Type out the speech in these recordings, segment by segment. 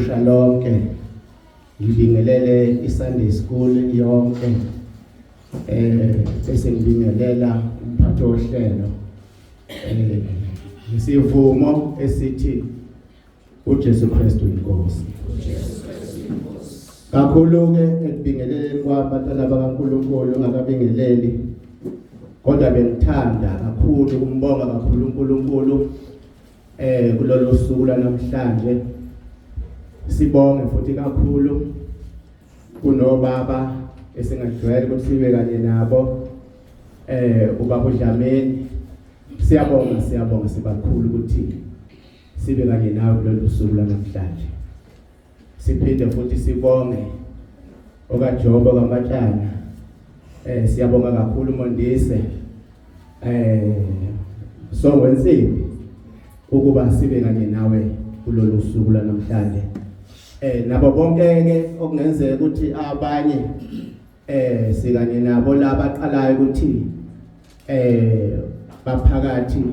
Shalom ngibingelele iSunday School yonke bese ngibingelela umphathi wohlelo isivumo esithi uJesu Kristu inkosi. Kakhulu ke ekubingeleleni kwabantwana bakaNkulunkulu ngakabingeleli kodwa bengithanda kakhulu ukumbonga kakhulu uNkulunkulu kulolu suku namhlanje. Sibonge futhi kakhulu kunobaba esingajwayele ukuthi sibe kanye nabo ubaba uDlamini. Siyabonga sibakhulu ukuthi sibe kanye nawe kulolu suku namhlanje. Siphinde futhi sibonge okaJobo kaMatshana. Siyabonga kakhulu Mondise Songwensimbi ukuba sibe kanye nawe kulolu suku namhlanje. Nabo bonke ke okungenzeka ukuthi abanye sikanye nabo laba aqalayo ukuthi baphakathi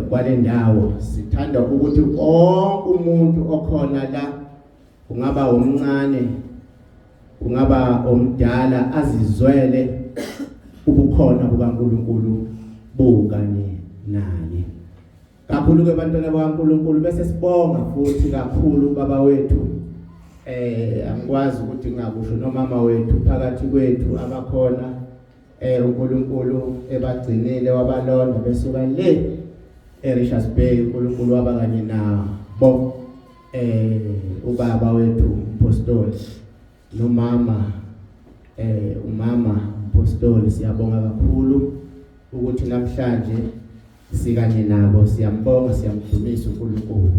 kwale ndawo. Sithanda ukuthi wonke umuntu okhona la, kungaba omncane kungaba omdala, azizwele ubukhona bukaNkulunkulu bukanye naye. Kakhulu ke bantwana bakaNkulunkulu bese sibonga futhi kakhulu baba wethu angikwazi ukuthi ngakusho nomama wethu phakathi kwethu abakhona uNkulunkulu ebagcinile wabalonda besuka le eRichards Bay. uNkulunkulu waba kanye nabo ubaba wethu Apostoli nomama umama Apostoli. Siyabonga kakhulu ukuthi namhlanje sikanye nabo, siyambonga siyamdumisa uNkulunkulu.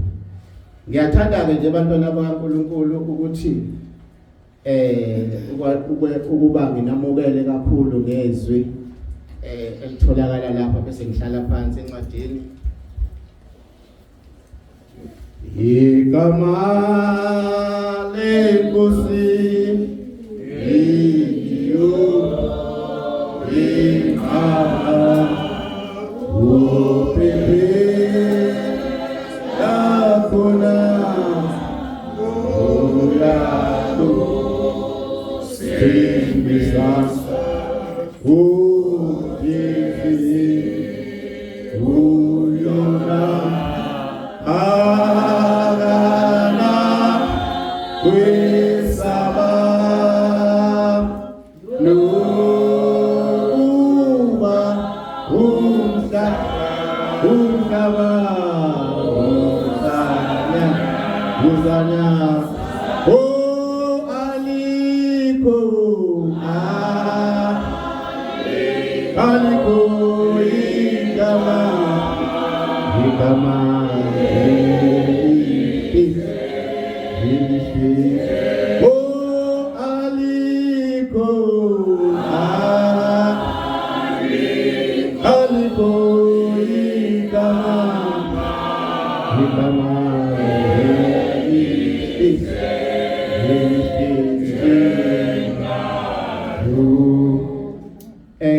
Ngiyathanda ke nje bantwana bakaNkulunkulu ukuthi ukuba nginamukele kakhulu ngezwi elitholakala lapha bese ngihlala phansi encwadini. Igama lenkosi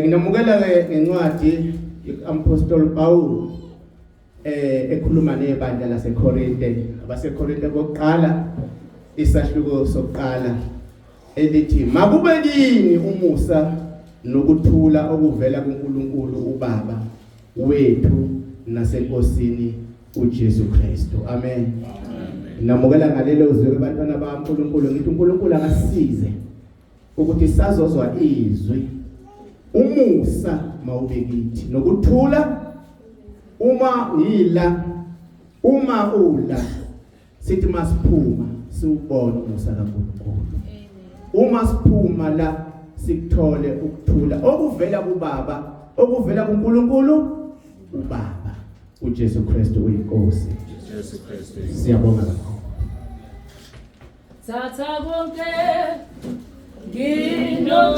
nginamukela ngencwadi iApostle Paul ekhuluma nebandla laseKorinte. AbaseKorinte bokuqala isahluko sokuqala elithi makube kini umusa nokuthula okuvela kuNkulunkulu uBaba wethu naseNkosini uJesu Kristu. Amen. Namukela ngalelo zwi abantwana bakaNkulunkulu ngithi uNkulunkulu akasize ukuthi sazozwa izwi umusa mawubekithi nokuthula uma ula sithi masiphuma siubone umusa kaNkulunkulu. Uma siphuma la sikuthole ukuthula okuvela kuBaba okuvela kuNkulunkulu uBaba uJesu Kristu uyinkosi. Siyabonga kakhulu. Tata bonke Gino